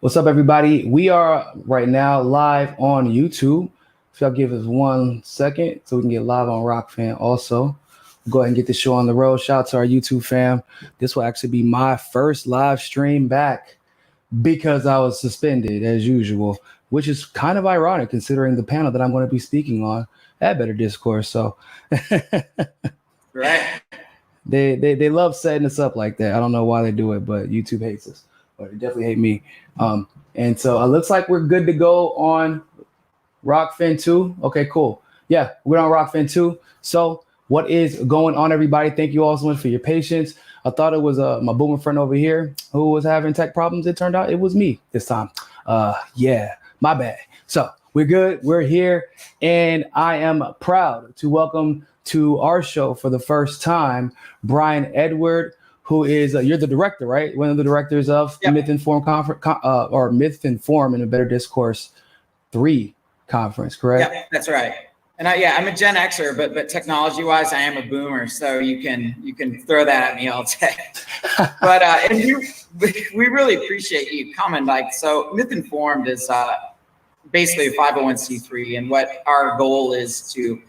What's up, everybody? We are right now live on YouTube. If y'all give us 1 second so we can get live on Rockfan also. We'll go ahead and get this show on the road. Shout out to our YouTube fam. This will actually be my first live stream back because I was suspended as usual, which is kind of ironic considering the panel that I'm going to be speaking on at Better Discourse. So right. They love setting us up like that. I don't know why they do it, but YouTube hates us. But they definitely hate me. And so it looks like we're good to go on Rockfin 2. Okay, cool. Yeah, we're on Rockfin 2. So what is going on, everybody? Thank you all so much for your patience. I thought it was my boomer friend over here who was having tech problems. It turned out it was me this time. Yeah, my bad. So we're good. We're here. And I am proud to welcome to our show for the first time, Brian Edward, who is, you're the director, right? One of the directors of the Mythinformed conference, or Mythinformed and a Better Discourse 3 conference, correct? Yeah, that's right. And I'm a Gen Xer, but technology-wise, I am a boomer. So you can throw that at me all day. But and we really appreciate you coming. So Mythinformed is basically a 501c3, and what our goal is to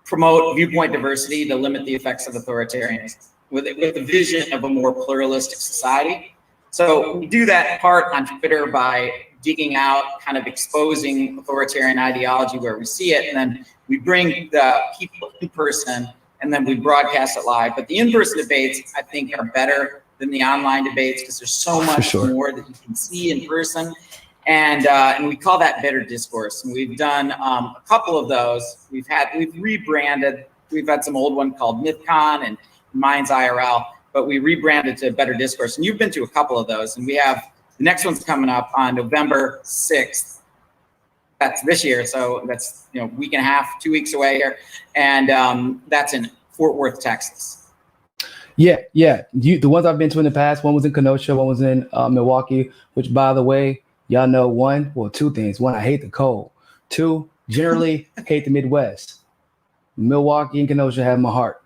promote viewpoint diversity to limit the effects of authoritarianism with the vision of a more pluralistic society. So we do that part on Twitter by digging out, kind of exposing authoritarian ideology where we see it, and then we bring the people in person, and then we broadcast it live. But the in-person debates, I think, are better than the online debates because there's so much more that you can see in person. And we call that Better Discourse. And we've done a couple of those. We've rebranded. We've had some old one called MythCon and Minds IRL, but we rebranded to Better Discourse. And you've been to a couple of those. And we have the next one's coming up on November 6th. That's this year. So that's, week and a half, 2 weeks away here. And that's in Fort Worth, Texas. Yeah. The ones I've been to in the past, one was in Kenosha, one was in Milwaukee, which, by the way, y'all know two things. One, I hate the cold. Two, generally hate the Midwest. Milwaukee and Kenosha have my heart.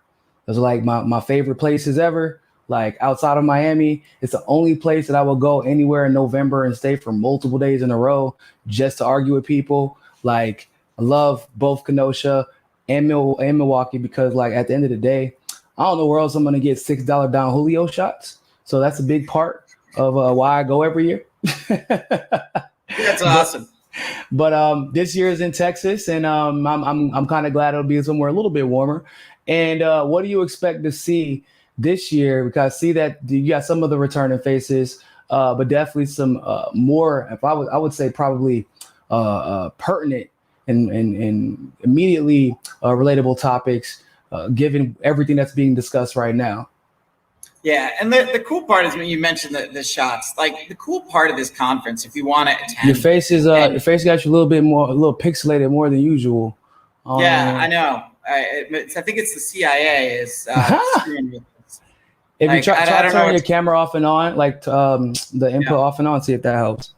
Those are like my favorite places ever. Like outside of Miami, it's the only place that I will go anywhere in November and stay for multiple days in a row just to argue with people. Like I love both Kenosha and Milwaukee because like at the end of the day, I don't know where else I'm going to get $6 Don Julio shots. So that's a big part of why I go every year. That's awesome. But this year is in Texas, and I'm kind of glad it'll be somewhere a little bit warmer. And what do you expect to see this year? Because I see that you got some of the returning faces, but definitely some more. I would say probably pertinent and immediately relatable topics, given everything that's being discussed right now. Yeah, and the cool part is when you mentioned the shots. Like the cool part of this conference, if you want to attend, your face got you a little pixelated more than usual. Yeah, I know. I think it's the CIA is screwing with us. If you try to turn your camera off and on, like the input off and on, see if that helps.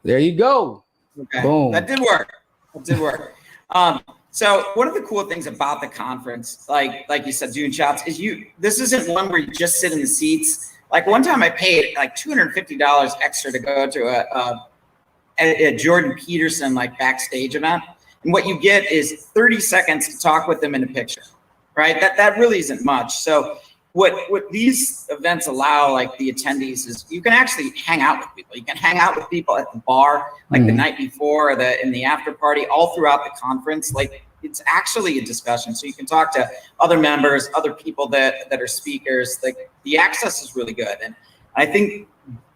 There you go. Okay. Boom. That did work. So one of the cool things about the conference, like you said, doing shots, is this isn't one where you just sit in the seats. Like one time I paid like $250 extra to go to a Jordan Peterson like backstage event. And what you get is 30 seconds to talk with them in a picture, right? That really isn't much. So what these events allow like the attendees is you can actually hang out with people. You can hang out with people at the bar, like the night before or in the after party, all throughout the conference. Like it's actually a discussion. So you can talk to other members, other people that are speakers. Like the access is really good. And I think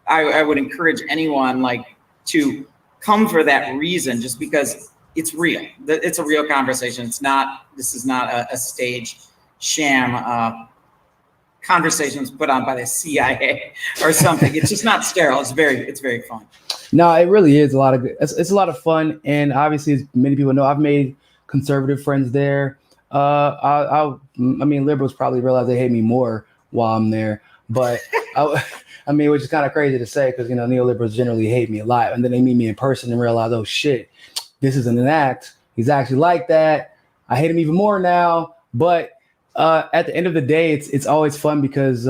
I would encourage anyone like to come for that reason, just because it's real. It's a real conversation. This is not a stage sham conversations put on by the CIA or something. It's just not sterile. It's very fun. No, it really is it's a lot of fun. And obviously, as many people know, I've made conservative friends there. I mean, liberals probably realize they hate me more while I'm there, but I mean, which is kind of crazy to say because, neoliberals generally hate me a lot. And then they meet me in person and realize, oh shit, this isn't an act. He's actually like that. I hate him even more now. But at the end of the day, it's always fun because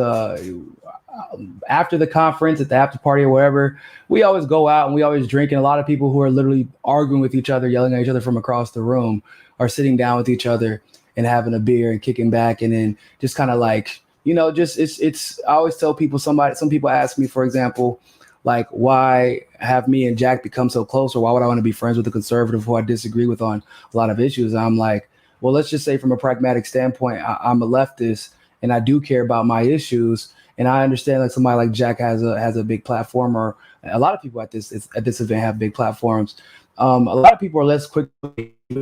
after the conference, at the after party or wherever, we always go out and we always drink. And a lot of people who are literally arguing with each other, yelling at each other from across the room, are sitting down with each other and having a beer and kicking back, and then just kind of like, just it's. I always tell people, some people ask me, for example, like, why have me and Jack become so close, or why would I want to be friends with a conservative who I disagree with on a lot of issues? And I'm like, well, let's just say from a pragmatic standpoint, I'm a leftist and I do care about my issues. And I understand like somebody like Jack has a big platform, or a lot of people at this event have big platforms. A lot of people are less quick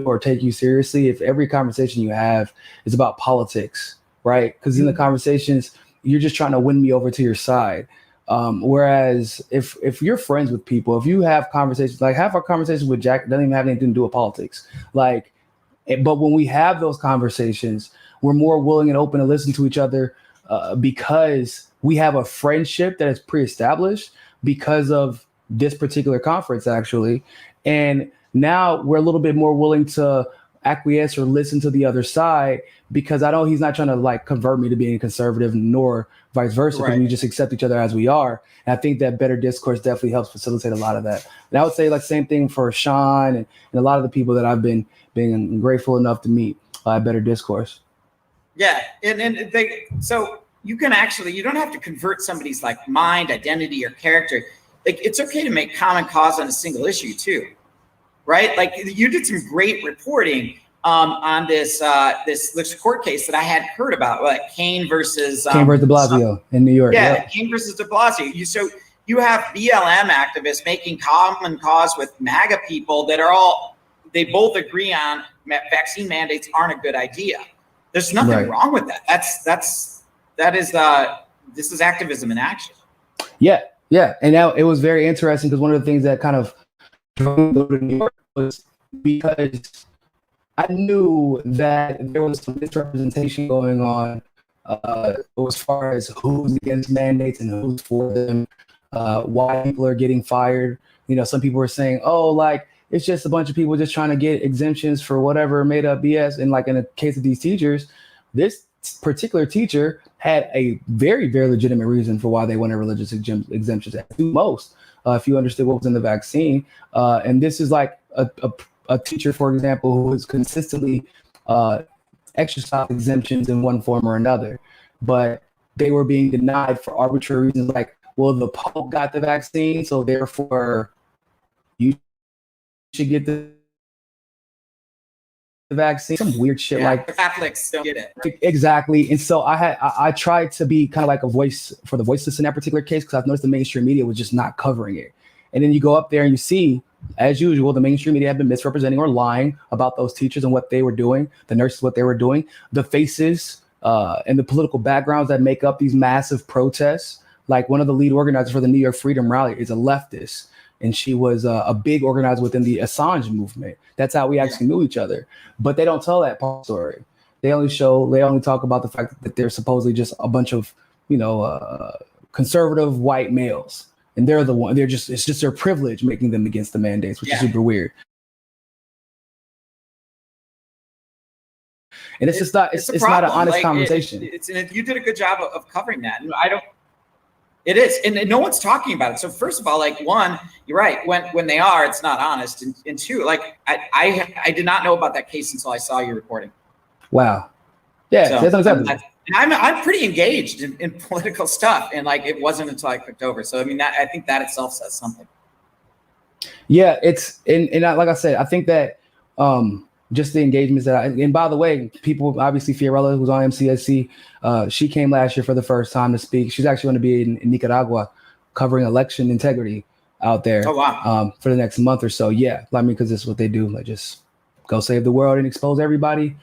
or take you seriously if every conversation you have is about politics, right? Because in the conversations, you're just trying to win me over to your side. Whereas if you're friends with people, if you have conversations, like half our conversations with Jack doesn't even have anything to do with politics. But when we have those conversations, we're more willing and open to listen to each other because we have a friendship that is pre-established because of this particular conference, actually. And now we're a little bit more willing to acquiesce or listen to the other side, because I know he's not trying to like convert me to being conservative, nor vice versa. Right. We just accept each other as we are. And I think that Better Discourse definitely helps facilitate a lot of that. And I would say like same thing for Sean and a lot of the people that I've been being grateful enough to meet at Better Discourse. Yeah. So you can you don't have to convert somebody's like mind, identity, or character. Like, it's okay to make common cause on a single issue too, right? Like, you did some great reporting on this court case that I hadn't heard about, like Kane versus De Blasio in New York. Yeah, Kane versus De Blasio. You have BLM activists making common cause with MAGA people that they both agree on vaccine mandates aren't a good idea. There's nothing wrong with that. This is activism in action. Yeah, and now it was very interesting because one of the things that kind of drove me to go to New York was because I knew that there was some misrepresentation going on as far as who's against mandates and who's for them, why people are getting fired. Some people were saying, oh, like, it's just a bunch of people just trying to get exemptions for whatever made up BS. And like in the case of these teachers, this particular teacher had a very, very legitimate reason for why they wanted religious exemptions. Most, if you understood what was in the vaccine. And this is like a teacher, for example, who has consistently exercised exemptions in one form or another, but they were being denied for arbitrary reasons, like, well, the Pope got the vaccine, so therefore you should get the vaccine. Some weird shit like Catholics don't get it. Exactly. And so I tried to be kind of like a voice for the voiceless in that particular case, because I've noticed the mainstream media was just not covering it. And then you go up there and you see, as usual, the mainstream media have been misrepresenting or lying about those teachers and what they were doing, the nurses, what they were doing, the faces and the political backgrounds that make up these massive protests. Like, one of the lead organizers for the New York Freedom Rally is a leftist, and she was a big organizer within the Assange movement. That's how we actually knew each other. But they don't tell that part of the story. They only talk about the fact that they're supposedly just a bunch of, conservative white males. And it's just their privilege making them against the mandates, which is super weird. And it's just not, it's not an honest conversation. You did a good job of covering that. And it is. And no one's talking about it. So first of all, like, one, you're right. When they are, it's not honest. And two, like, I did not know about that case until I saw your reporting. Wow. Yeah. So, I'm pretty engaged in political stuff. And like, it wasn't until I clicked over. So, I mean, I think that itself says something. Yeah, like I said, I think that just the engagements and by the way, people, obviously Fiorella, who's on MCSC, she came last year for the first time to speak. She's actually going to be in Nicaragua covering election integrity out there. Oh, wow. For the next month or so. Yeah, I mean, because this is what they do. Like, just go save the world and expose everybody,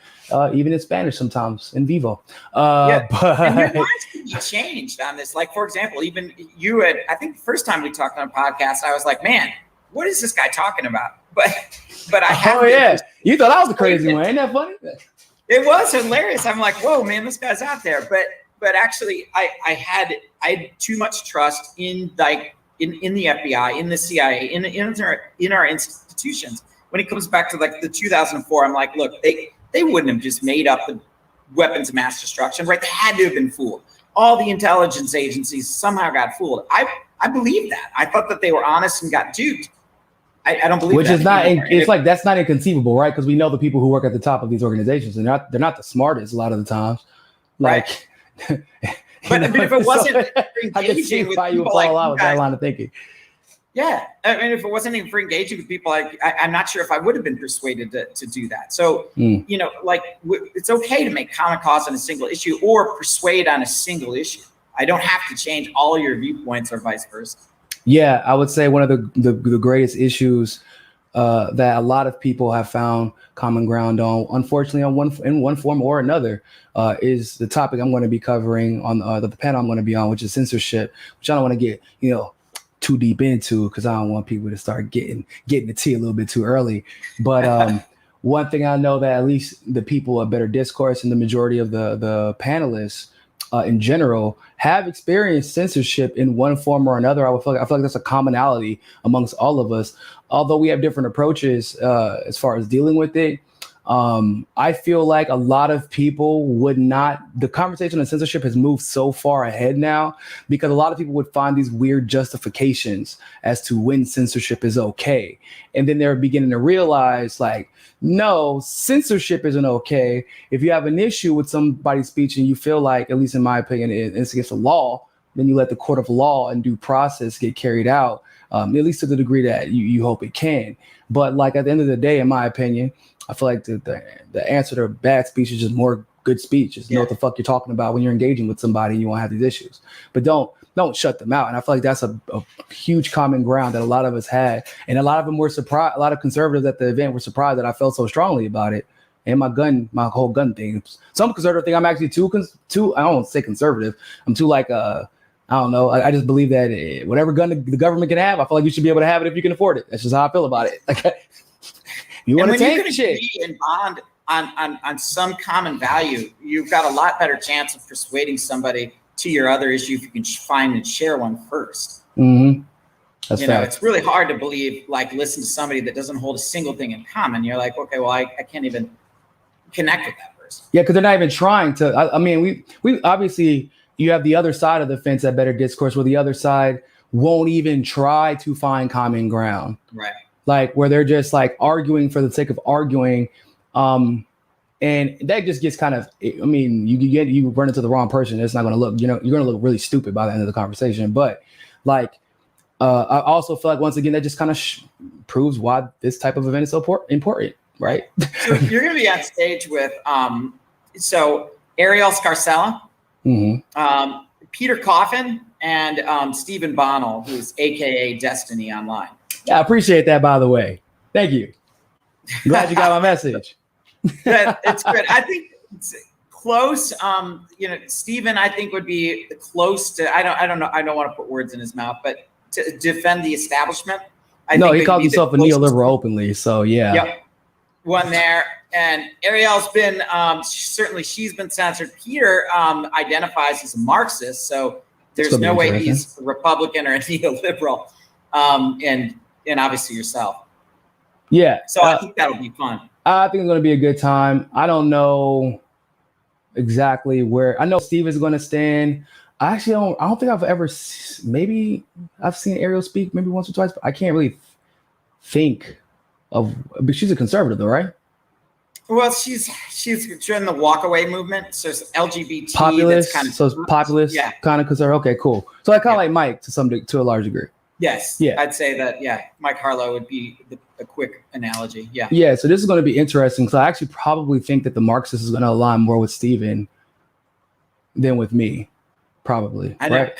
even in Spanish sometimes, in vivo. But and your minds can be changed on this. Like, for example, even you I think the first time we talked on a podcast, I was like, man, what is this guy talking about? But I have. Oh yeah, you thought I was a crazy one. Ain't that funny? It was hilarious. I'm like, whoa, man, this guy's out there. But actually, I had too much trust in the FBI, in the CIA, in our institutions. When it comes back to like the 2004, I'm like, look, they wouldn't have just made up the weapons of mass destruction, right? They had to have been fooled. all the intelligence agencies somehow got fooled. I believe that. I thought that they were honest and got duped. I don't believe Which that is not. anymore. It's like that's not inconceivable, right? Because we know the people who work at the top of these organizations, they're not the smartest a lot of the times. Like, right. But if it wasn't I can see why you would fall out with that line of thinking. Yeah, I mean, if it wasn't even for engaging with people, like I'm not sure if I would have been persuaded to do that. So, you know, like it's okay to make common cause on a single issue or persuade on a single issue. I don't have to change all your viewpoints or vice versa. Yeah, I would say one of the greatest issues that a lot of people have found common ground on, unfortunately, in one form or another, is the topic I'm going to be covering on the panel I'm going to be on, which is censorship, which I don't want to get too deep into because I don't want people to start getting the tea a little bit too early. But one thing I know that at least the people at Better Discourse and the majority of the panelists in general have experienced censorship in one form or another. I feel like that's a commonality amongst all of us, although we have different approaches as far as dealing with it. I feel like a lot of people would not. The conversation on censorship has moved so far ahead now because a lot of people would find these weird justifications as to when censorship is okay. And then they're beginning to realize, like, no, censorship isn't okay. If you have an issue with somebody's speech and you feel like, at least in my opinion, it's against the law, then you let the court of law and due process get carried out, at least to the degree that you hope it can. But like at the end of the day, in my opinion, I feel like the answer to bad speech is just more good speech. Just know what the fuck you're talking about when you're engaging with somebody and you won't have these issues. But don't shut them out. And I feel like that's a huge common ground that a lot of us had. And a lot of them were surprised. A lot of conservatives at the event were surprised that I felt so strongly about it. And my whole gun thing. Some conservative thing, I'm actually too, I don't say conservative. I'm too like, I don't know. I just believe that whatever gun the government can have, I feel like you should be able to have it if you can afford it. That's just how I feel about it. Like, you want to take shit and bond on some common value, you've got a lot better chance of persuading somebody to your other issue if you can find and share one first. Mm-hmm. That's fact. It's really hard to believe, like, listen to somebody that doesn't hold a single thing in common. You're like, okay, well, I can't even connect with that person. Yeah, because they're not even trying to. I mean, we obviously, you have the other side of the fence at Better Discourse where the other side won't even try to find common ground. Right. Like where they're just like arguing for the sake of arguing. And that just gets kind of, I mean, you run into the wrong person. It's not going to look, you're going to look really stupid by the end of the conversation. But like, I also feel like, once again, that just kind of proves why this type of event is so important, right? So you're going to be on stage with, so Ariel Scarcella, Peter Coffin, and Stephen Bonnell, who's AKA Destiny Online. Yeah, I appreciate that, by the way. Thank you. Glad you got my message. It's good. I think it's close. Stephen, I think, would be close to, I don't know. I don't want to put words in his mouth, but to defend the establishment. No, he calls himself a neoliberal openly. So yeah. Yep. One there. And Ariel's been, certainly she's been censored. Peter identifies as a Marxist. So there's no way he's a Republican or a neoliberal. And obviously yourself. Yeah. So I think that'll be fun. I think it's going to be a good time. I don't know exactly where. I know Steve is going to stand. I don't think I've ever, maybe I've seen Ariel speak maybe once or twice, but I can't really think of, but she's a conservative though, right? Well, she's joined the walkaway movement. So it's LGBT. Populist. Kind of, so it's populist, kind of conservative. Okay, cool. So I kind of like Mike to a large degree. Yes. Yeah. I'd say that. Yeah. Mike Harlow would be a quick analogy. Yeah. Yeah. So this is going to be interesting. So I actually probably think that the Marxist is going to align more with Stephen than with me. Probably. I know. Right?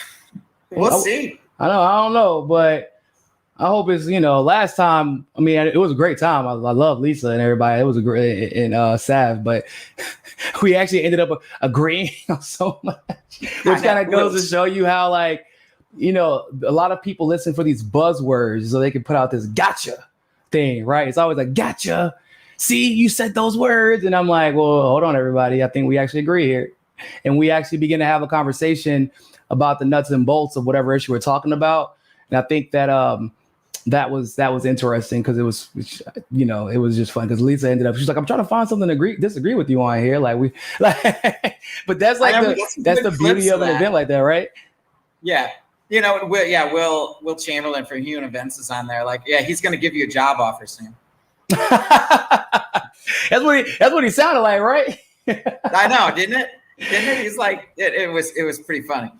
We'll see. I don't know, but I hope it's, last time, I mean, it was a great time. I love Lisa and everybody. It was a great, and Sav, but we actually ended up agreeing on so much, which kind of goes to show you how, like, a lot of people listen for these buzzwords so they can put out this gotcha thing, right? It's always like, gotcha. See, you said those words. And I'm like, well, hold on, everybody. I think we actually agree here. And we actually begin to have a conversation about the nuts and bolts of whatever issue we're talking about. And I think that that was interesting because it was, you know, it was just fun because Lisa ended up, she's like, I'm trying to find something to disagree with you on here. Like we like, but that's like that's the beauty of an event like that, right? Yeah. You know, Will Chamberlain from Human Events is on there. Like, yeah, he's going to give you a job offer soon. That's what he sounded like, right? I know, didn't it? He's like, it was pretty funny.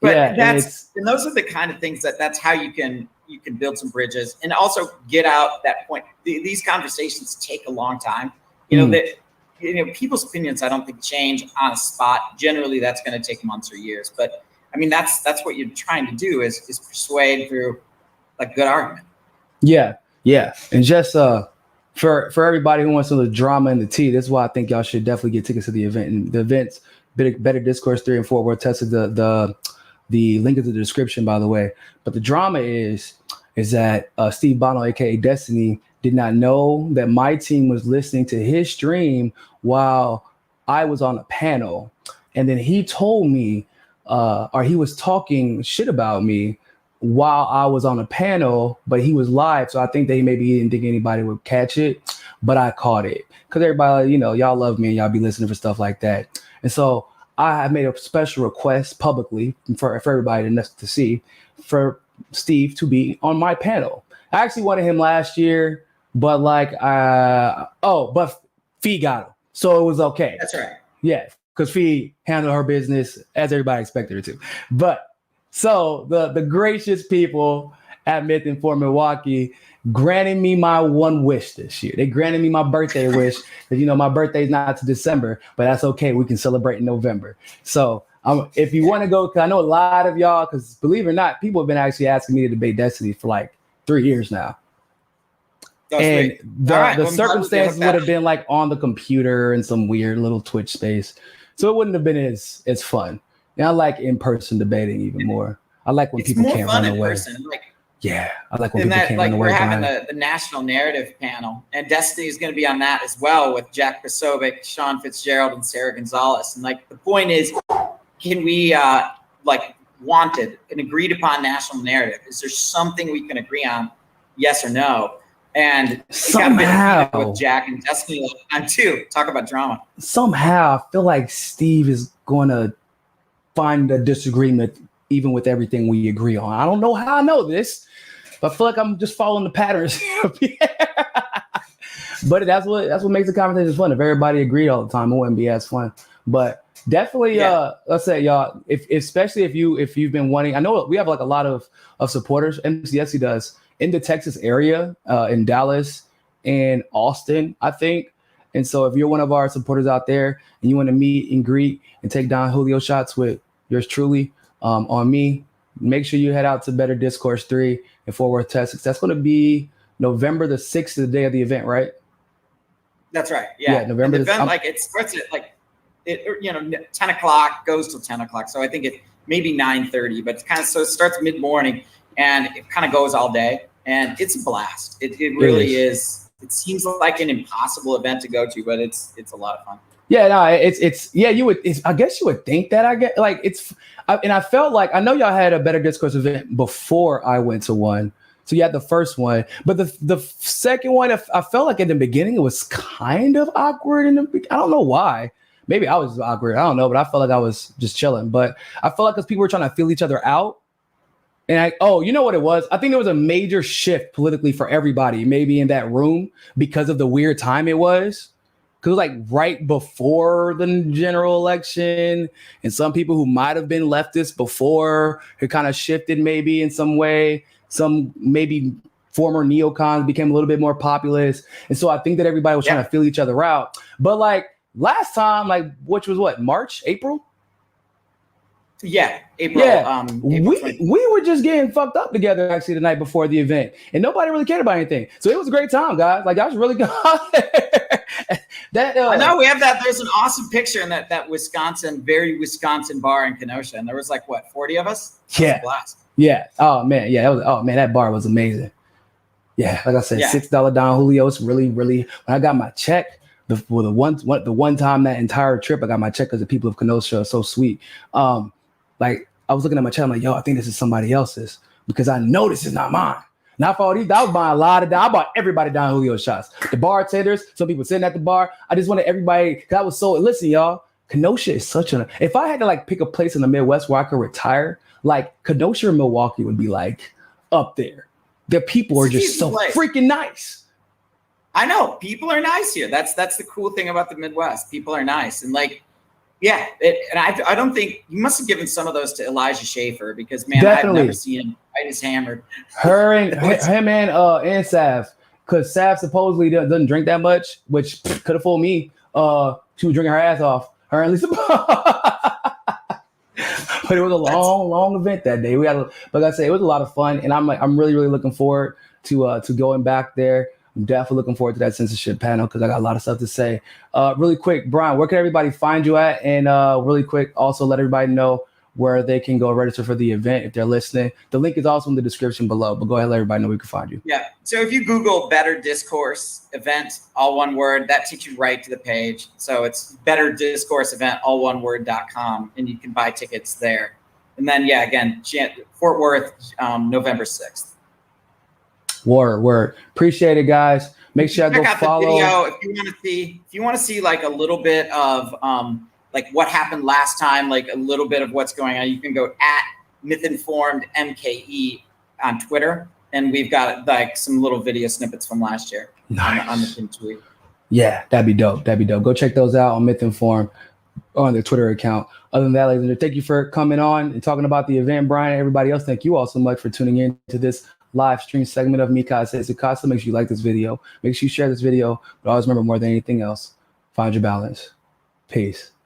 But yeah, and those are the kind of things that's how you can build some bridges and also get out that point. These conversations take a long time. You know, people's opinions, I don't think change on a spot. Generally, that's going to take months or years. But I mean, that's what you're trying to do is persuade through like good argument. Yeah. And just for everybody who wants some of the drama and the tea, this is why I think y'all should definitely get tickets to the event. And the event's Better Discourse 3 and 4 were tested. The link is in the description, by the way. But the drama is that Steve Bono, aka Destiny, did not know that my team was listening to his stream while I was on a panel. And then he told me, or he was talking shit about me while I was on a panel, but he was live. So I think he didn't think anybody would catch it, but I caught it. Because everybody, you know, y'all love me and y'all be listening for stuff like that. And so I made a special request publicly for everybody to see for Steve to be on my panel. I actually wanted him last year, but but Fee got him. So it was okay. That's right. Yeah, because Fee handled her business as everybody expected her to. But so the gracious people at Mythinformed Milwaukee granted me my one wish this year. They granted me my birthday wish because, you know, my birthday's not to December, but that's okay. We can celebrate in November. So if you want to go, because I know a lot of y'all, because believe it or not, people have been actually asking me to debate Destiny for like 3 years now. And the circumstances would have been like on the computer in some weird little Twitch space. So it wouldn't have been as fun. And I like in-person debating even more. I like when people can't run away. Yeah, I like when people can't run away. We're having the national narrative panel, and Destiny is going to be on that as well with Jack Posobiec, Sean Fitzgerald, and Sarah Gonzalez. And like the point is, can we wanted an agreed upon national narrative? Is there something we can agree on? Yes or no? And somehow with Jack and Destiny on too. Talk about drama. Somehow I feel like Steve is going to find a disagreement even with everything we agree on. I don't know how I know this, but I feel like I'm just following the patterns. But that's what makes the conversation fun. If everybody agreed all the time, it wouldn't be as fun. But definitely, let's say y'all, especially if you've been wanting, I know we have like a lot of supporters. MCSC does in the Texas area, in Dallas and Austin, I think. And so if you're one of our supporters out there and you want to meet and greet and take down Julio shots with yours truly on me, make sure you head out to Better Discourse 3 in Fort Worth, Texas. That's going to be November the 6th, the day of the event, right? That's right. Yeah, November. The event, it starts at 10 o'clock, goes till 10 o'clock. So I think it maybe 9:30, but it starts mid-morning and it kind of goes all day, and it's a blast. It really is. It seems like an impossible event to go to, but it's a lot of fun. Yeah, no, I guess you would think that. I felt like, I know y'all had a Better Discourse event before I went to one. So you had the first one, but the second one, I felt like in the beginning it was kind of awkward. I don't know why. Maybe I was awkward. I don't know, but I felt like I was just chilling. But I felt like because people were trying to feel each other out. And you know what it was? I think there was a major shift politically for everybody, maybe in that room, because of the weird time it was. Because it was like right before the general election, and some people who might have been leftists before it kind of shifted maybe in some way. Some maybe former neocons became a little bit more populist. And so I think that everybody was trying to feel each other out. But like last time, which was what, March, April? Yeah, April. Yeah, we were just getting fucked up together actually the night before the event, and nobody really cared about anything. So it was a great time, guys. Like I was really good. I know we have that. There's an awesome picture in that very Wisconsin bar in Kenosha, and there was 40 of us. Yeah, blast. Yeah. Oh man. Yeah. That bar was amazing. Yeah. Like I said, $6 Don Julio's really, really. When I got my check, the one time that entire trip, I got my check because the people of Kenosha are so sweet. Like I was looking at my check, I'm like, yo, I think this is somebody else's because I know this is not mine. Not for all these. I was buying a lot of. I bought everybody Don Julio shots. The bartenders, some people sitting at the bar. I just wanted everybody. Cause I was so. Listen, y'all. Kenosha is such a. If I had to like pick a place in the Midwest where I could retire, like Kenosha or Milwaukee would be like up there. The people are just so freaking nice. I know people are nice here. That's the cool thing about the Midwest. People are nice, and like, yeah. And I don't think you must have given some of those to Elijah Schaefer because man, Definitely. I've never seen him fight his hammered. Him and Sav, because Sav supposedly doesn't drink that much, which could have fooled me. She was drinking her ass off. Her and Lisa. But it was a long event that day. We had, like I said, it was a lot of fun, and I'm really looking forward to going back there. I'm definitely looking forward to that censorship panel because I got a lot of stuff to say. Really quick, Brian, where can everybody find you at? And really quick, also let everybody know where they can go register for the event if they're listening. The link is also in the description below, but go ahead and let everybody know where we can find you. Yeah. So if you Google Better Discourse event, all one word, that takes you right to the page. So it's Better Discourse event, all one word.com, and you can buy tickets there. And then, yeah, again, Fort Worth, November 6th. Word. Appreciate it, guys. Make sure I go follow. The video if you want to see like a little bit of like what happened last time, like a little bit of what's going on, you can go at Mythinformed MKE on Twitter, and we've got like some little video snippets from last year on the pin tweet. Yeah, that'd be dope. Go check those out on Mythinformed on their Twitter account. Other than that, ladies and gentlemen, thank you for coming on and talking about the event, Brian. And everybody else, thank you all so much for tuning in to this live stream segment of Mika Says Casa. Make sure you like this video. Make sure you share this video. But always remember, more than anything else, find your balance. Peace.